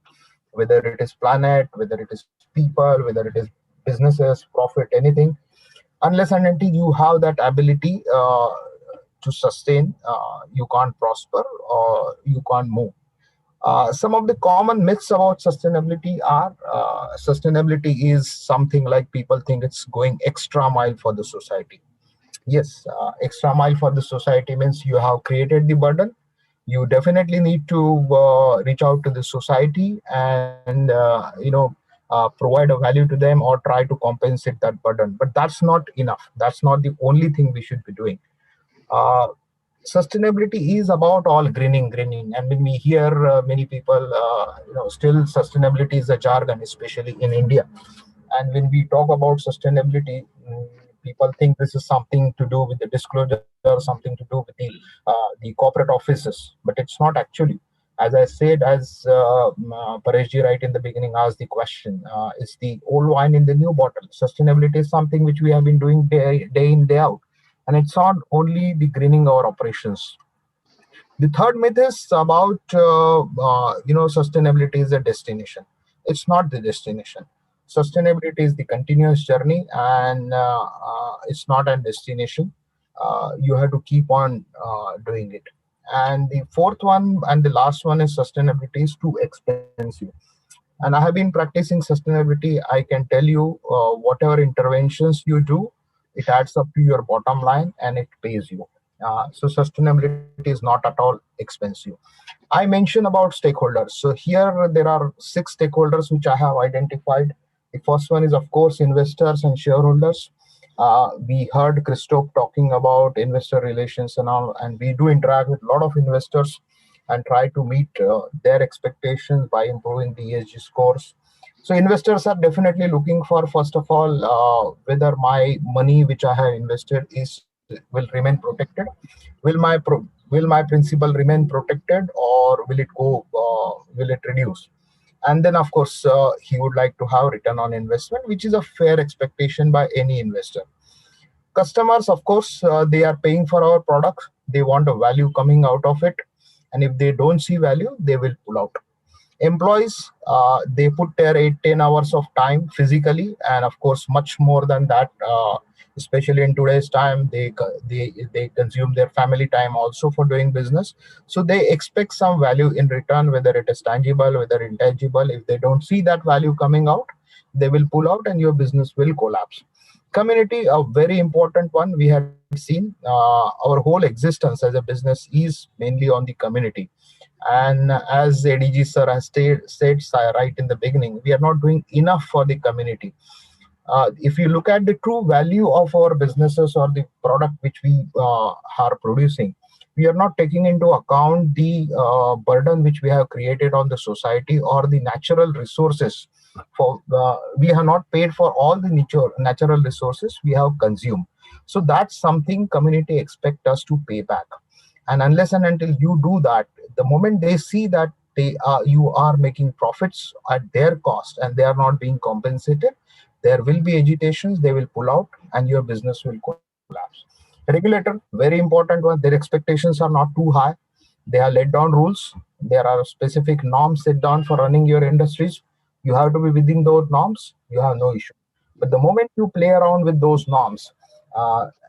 whether it is planet, whether it is people, whether it is businesses, profit, anything, unless and until you have that ability to sustain, you can't prosper or you can't move. Some of the common myths about sustainability are sustainability is something like people think it's going extra mile for the society. Yes, extra mile for the society means you have created the burden. You definitely need to reach out to the society and provide a value to them or try to compensate that burden. But that's not enough. That's not the only thing we should be doing. Sustainability is about all greening. And when we hear many people, still sustainability is a jargon, especially in India. And when we talk about sustainability, people think this is something to do with the disclosure, something to do with the corporate offices, but it's not actually. As I said, as Pareshji right in the beginning asked the question, is the old wine in the new bottle. Sustainability is something which we have been doing day in, day out. And it's not only the greening our operations. The third myth is about, sustainability is a destination. It's not the destination. Sustainability is the continuous journey, and it's not a destination. You have to keep on doing it. And the fourth one and the last one is sustainability is too expensive. And I have been practicing sustainability. I can tell you, whatever interventions you do, it adds up to your bottom line and it pays you. So sustainability is not at all expensive. I mentioned about stakeholders. So here there are 6 stakeholders which I have identified. The first one is, of course, investors and shareholders. We heard Christoph talking about investor relations and all, and we do interact with a lot of investors and try to meet their expectations by improving the ESG scores. So investors are definitely looking for, first of all, whether my money which I have invested will remain protected. Will my principal remain protected, or will it reduce? And then, of course, he would like to have return on investment, which is a fair expectation by any investor. Customers, of course, they are paying for our product. They want a value coming out of it. And if they don't see value, they will pull out. Employees, they put their 8-10 hours of time physically, and of course much more than that, especially in today's time, they consume their family time also for doing business. So they expect some value in return, whether it is tangible, whether intangible. If they don't see that value coming out, they will pull out and your business will collapse. Community, a very important one. We had seen our whole existence as a business is mainly on the community. And as ADG sir has said right in the beginning, we are not doing enough for the community. If you look at the true value of our businesses or the product which we are producing, we are not taking into account the burden which we have created on the society or the natural resources. We have not paid for all the natural resources we have consumed. So that's something community expect us to pay back. And unless and until you do that, the moment they see that you are making profits at their cost and they are not being compensated, there will be agitations, they will pull out and your business will collapse. Regulator, very important one. Their expectations are not too high. They are laid down rules. There are specific norms set down for running your industries. You have to be within those norms. You have no issue. But the moment you play around with those norms,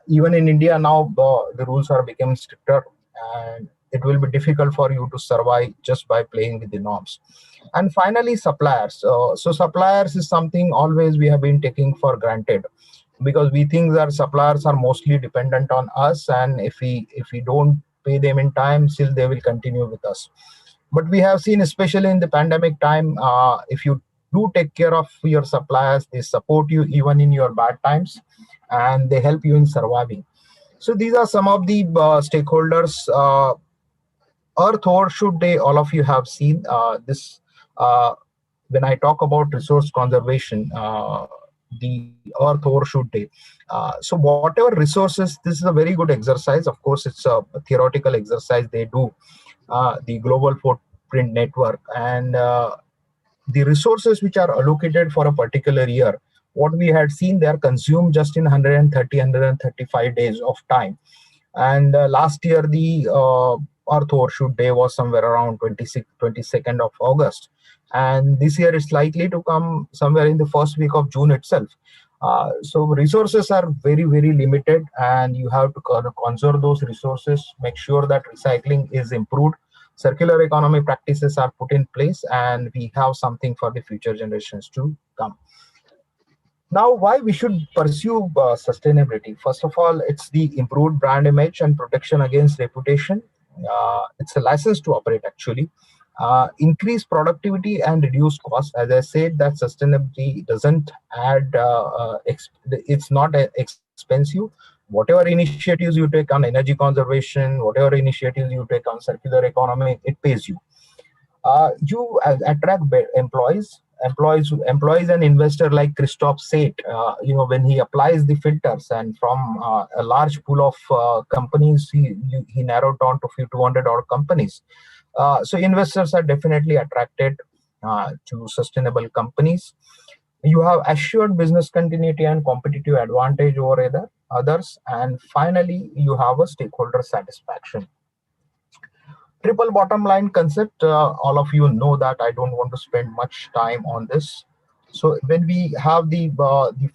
even in India now, the rules are becoming stricter, and it will be difficult for you to survive just by playing with the norms. And finally, suppliers. So suppliers is something always we have been taking for granted, because we think that suppliers are mostly dependent on us, and if we don't pay them in time, still they will continue with us. But we have seen, especially in the pandemic time, if you do take care of your suppliers, they support you even in your bad times, and they help you in surviving. So these are some of the stakeholders. Earth Overshoot Day, all of you have seen this. When I talk about resource conservation, the Earth Overshoot Day. So whatever resources, this is a very good exercise. Of course, it's a theoretical exercise they do, the Global Footprint Network. And the resources which are allocated for a particular year, what we had seen, they are consumed just in 135 days of time. And last year, the Earth Overshoot Day was somewhere around 22nd of August. And this year it's likely to come somewhere in the first week of June itself. So resources are very, very limited, and you have to conserve those resources, make sure that recycling is improved, circular economy practices are put in place, and we have something for the future generations to come. Now, why we should pursue sustainability? First of all, it's the improved brand image and protection against reputation. It's a license to operate, actually. Increase productivity and reduce cost. As I said, that sustainability doesn't add, it's not expensive. Whatever initiatives you take on energy conservation, whatever initiatives you take on circular economy, it pays you. You attract employees and investor, like Christoph said, when he applies the filters, and from a large pool of companies, he narrowed down to 200 odd companies. So investors are definitely attracted to sustainable companies. You have assured business continuity and competitive advantage over others. And finally, you have a stakeholder satisfaction. Triple bottom line concept, all of you know that. I don't want to spend much time on this. So when we have the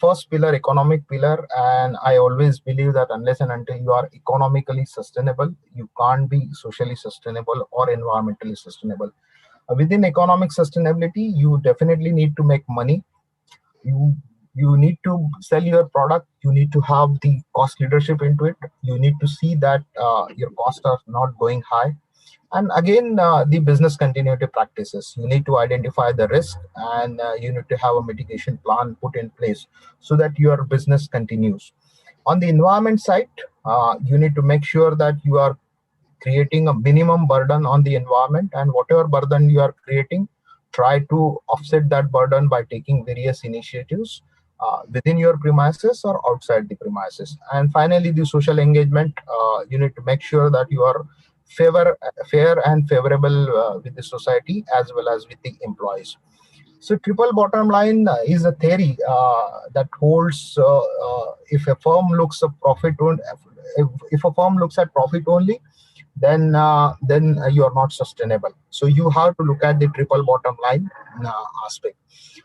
first pillar, economic pillar, and I always believe that unless and until you are economically sustainable, you can't be socially sustainable or environmentally sustainable. Within economic sustainability, you definitely need to make money. You you need to sell your product. You need to have the cost leadership into it. You need to see that your costs are not going high. And again, the business continuity practices. You need to identify the risk, and you need to have a mitigation plan put in place so that your business continues. On the environment side, you need to make sure that you are creating a minimum burden on the environment, and whatever burden you are creating, try to offset that burden by taking various initiatives within your premises or outside the premises. And finally, the social engagement. You need to make sure that you are fair and favorable with the society as well as with the employees. So triple bottom line is a theory that holds if a firm looks at profit only, if a firm looks at profit only, then you are not sustainable. So you have to look at the triple bottom line aspect.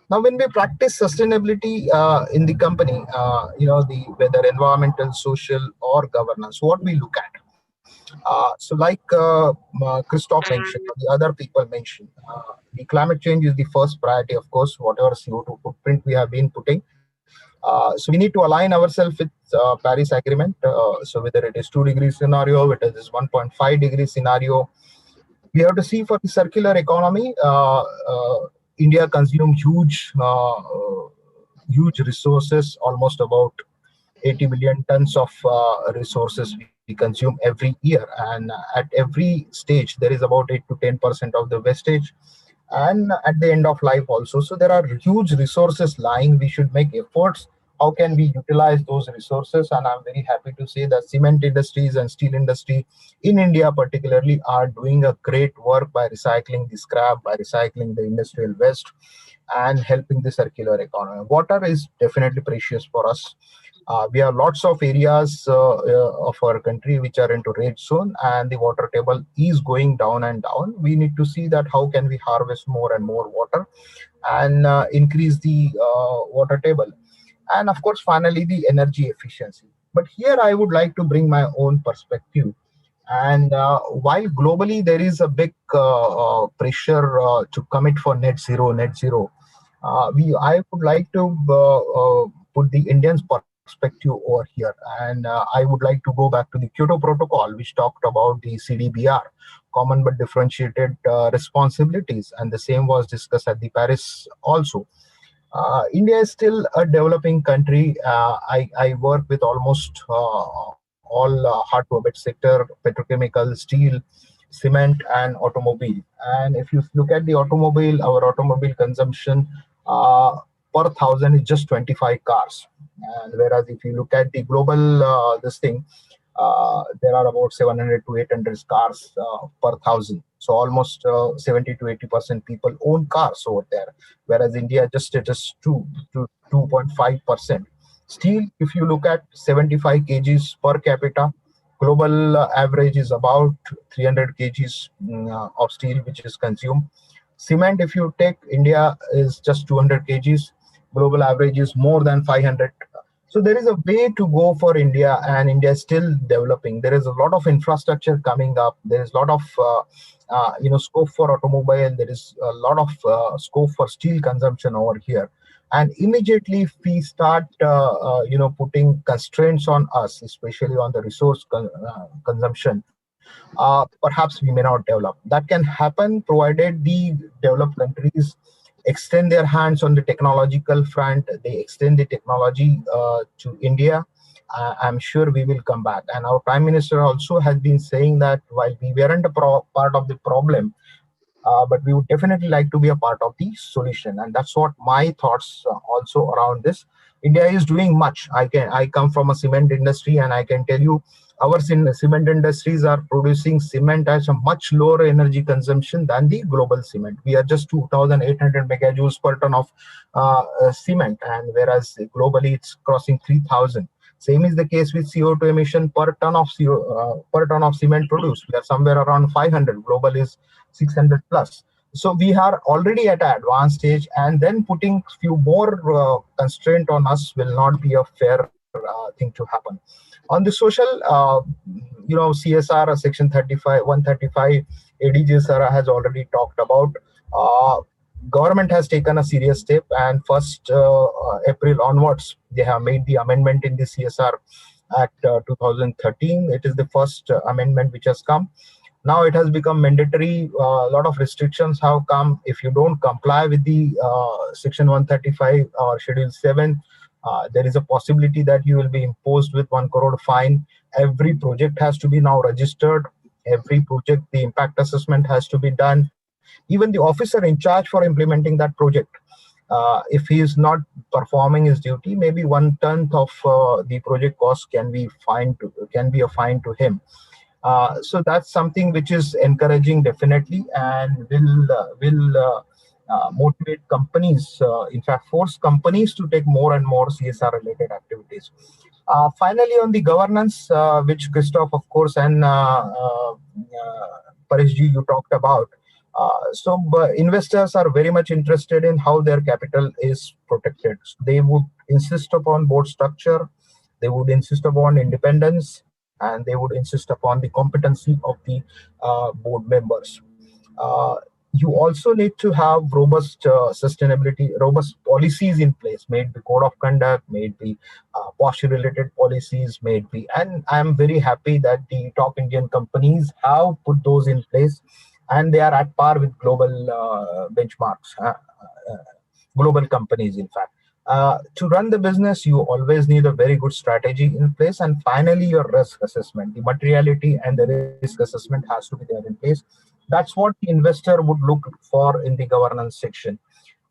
Now, when we practice sustainability in the company, the whether environmental, social, or governance, what we look at. So like Christoph mentioned, or the other people mentioned, the climate change is the first priority, of course, whatever CO2 footprint we have been putting. So we need to align ourselves with Paris Agreement. So whether it is 2 degrees scenario, whether it is 1.5 degree scenario, we have to see for the circular economy. India consumes huge resources, almost about 80 billion tons of resources we consume every year, and at every stage there is about 8 to 10% of the wastage, and at the end of life also. So there are huge resources lying. We should make efforts. How can we utilize those resources? And I'm very happy to say that cement industries and steel industry in India particularly are doing a great work by recycling the scrap, by recycling the industrial waste, and helping the circular economy. Water is definitely precious for us. We have lots of areas of our country which are into red zone, and the water table is going down and down. We need to see that how can we harvest more and more water and increase the water table. And of course, finally, the energy efficiency. But here I would like to bring my own perspective. And while globally there is a big pressure to commit for net zero, I would like to put the Indians' perspective over here. And I would like to go back to the Kyoto Protocol, which talked about the CDBR, common but differentiated responsibilities. And the same was discussed at the Paris also. India is still a developing country. I work with almost all hard-to-abate sector, petrochemical, steel, cement, and automobile. And if you look at the automobile, our automobile consumption per thousand is just 25 cars. And whereas if you look at the global there are about 700 to 800 cars per thousand. So almost 70 to 80% people own cars over there, whereas India just 2 to 2.5%. Still, if you look at 75 kgs per capita, global average is about 300 kgs of steel which is consumed. Cement, if you take, India is just 200 kgs. Global average is more than 500. So there is a way to go for India, and India is still developing. There is a lot of infrastructure coming up. There is a lot of scope for automobile. There is a lot of scope for steel consumption over here. And immediately, if we start putting constraints on us, especially on the resource consumption, perhaps we may not develop. That can happen provided the developed countries extend their hands on the technological front. They extend the technology to India. I'm sure we will come back. And our Prime Minister also has been saying that while we weren't a part of the problem, but we would definitely like to be a part of the solution. And that's what my thoughts also around this. India is doing much. I come from a cement industry, and I can tell you our cement industries are producing cement at a much lower energy consumption than the global cement. We are just 2,800 megajoules per ton of cement, and whereas globally it's crossing 3,000. Same is the case with CO2 emission per ton of cement produced. We are somewhere around 500. Global is 600 plus. So we are already at an advanced stage, and then putting few more constraint on us will not be a fair thing to happen. On the social, CSR section 135 ADG Sara has already talked about. Government has taken a serious step, and 1st April onwards, they have made the amendment in the CSR Act 2013. It is the first amendment which has come. Now it has become mandatory. A lot of restrictions have come. If you don't comply with the section 135 or schedule 7, there is a possibility that you will be imposed with 1 crore fine. Every project has to be now registered. Every project, the impact assessment has to be done. Even the officer in charge for implementing that project, if he is not performing his duty, maybe 1/10 of the project cost can be a fine to him. So that's something which is encouraging definitely, and will motivate companies, in fact force companies to take more and more CSR related activities. Finally, on the governance, which Christoph, of course, and Pareshji, you talked about. So investors are very much interested in how their capital is protected. So they would insist upon board structure, they would insist upon independence, and they would insist upon the competency of the board members. You also need to have robust sustainability, robust policies in place, may it be code of conduct, may it be posture related policies, may it be, and I'm very happy that the top Indian companies have put those in place, and they are at par with global benchmarks, global companies, in fact. To run the business, you always need a very good strategy in place. And finally, your risk assessment, the materiality and the risk assessment has to be there in place. That's what the investor would look for in the governance section.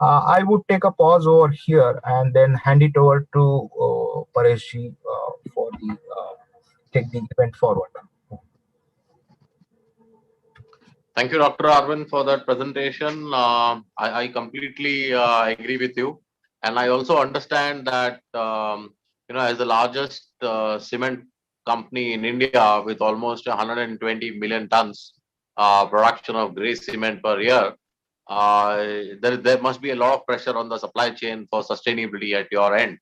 I would take a pause over here and then hand it over to Pareshji for the take the event forward. Thank you, Dr. Arvind, for that presentation. I completely agree with you. And I also understand that, as the largest cement company in India with almost 120 million tons production of grey cement per year, there must be a lot of pressure on the supply chain for sustainability at your end.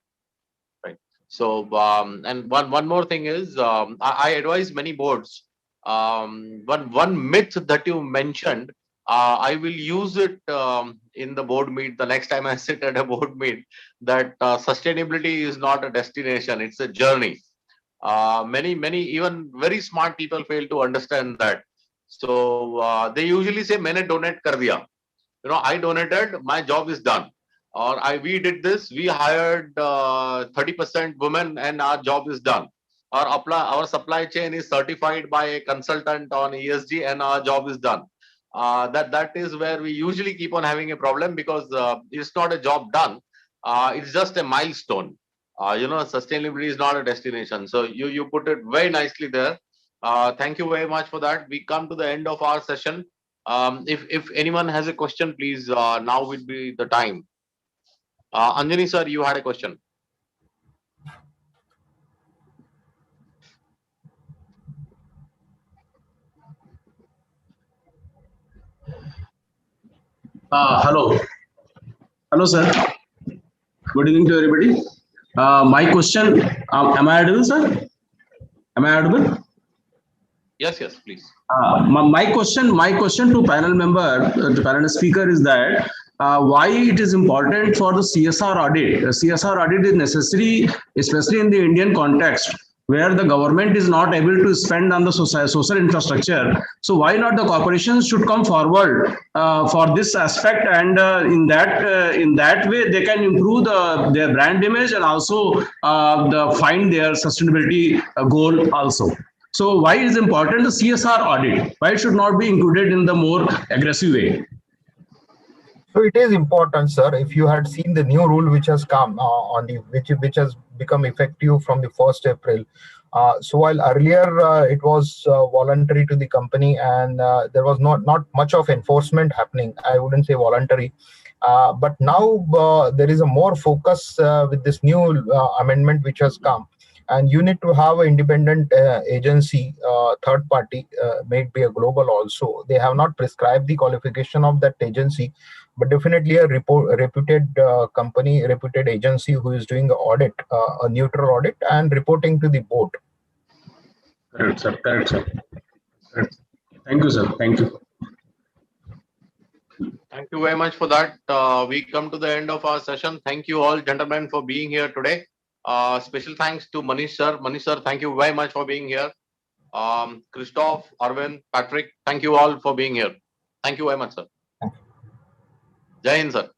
Right. So, and one more thing is, I advise many boards. One myth that you mentioned, I will use it in the board meet the next time I sit at a board meet, that sustainability is not a destination, it's a journey. Many even very smart people fail to understand that. So they usually say, "Maine donate kar diya." I donated, my job is done. Or we did this, we hired 30% women and our job is done. Our supply chain is certified by a consultant on ESG and our job is done. That is where we usually keep on having a problem, because it's not a job done. It's just a milestone. Sustainability is not a destination. So you put it very nicely there. Thank you very much for that. We come to the end of our session. If anyone has a question, please, now would be the time. Anjani sir, you had a question. Hello, sir. Good evening to everybody. My question, am I audible, sir? Am I audible? Yes, please. My question to panel member, to panel speaker, is that why it is important for the CSR audit. CSR audit is necessary, especially in the Indian context, where the government is not able to spend on the social infrastructure. So why not the corporations should come forward for this aspect, and in that way they can improve their brand image and also find their sustainability goal also. So why is important the CSR audit? Why it should not be included in the more aggressive way? So it is important, sir. If you had seen the new rule which has come which has become effective from the 1st April. So while earlier it was voluntary to the company, and there was not much of enforcement happening. I wouldn't say voluntary, but now there is a more focus with this new amendment which has come. And you need to have an independent agency, third party, may it be a global also. They have not prescribed the qualification of that agency, but definitely a reputed company, reputed agency who is doing an audit, a neutral audit, and reporting to the board. Correct, sir. Correct, sir. Correct. Thank you, sir. Thank you. Thank you very much for that. We come to the end of our session. Thank you all, gentlemen, for being here today. Special thanks to Manish sir. Manish sir, thank you very much for being here. Christoph, Arvind, Patrick, thank you all for being here. Thank you very much, sir. Jai Hind, sir.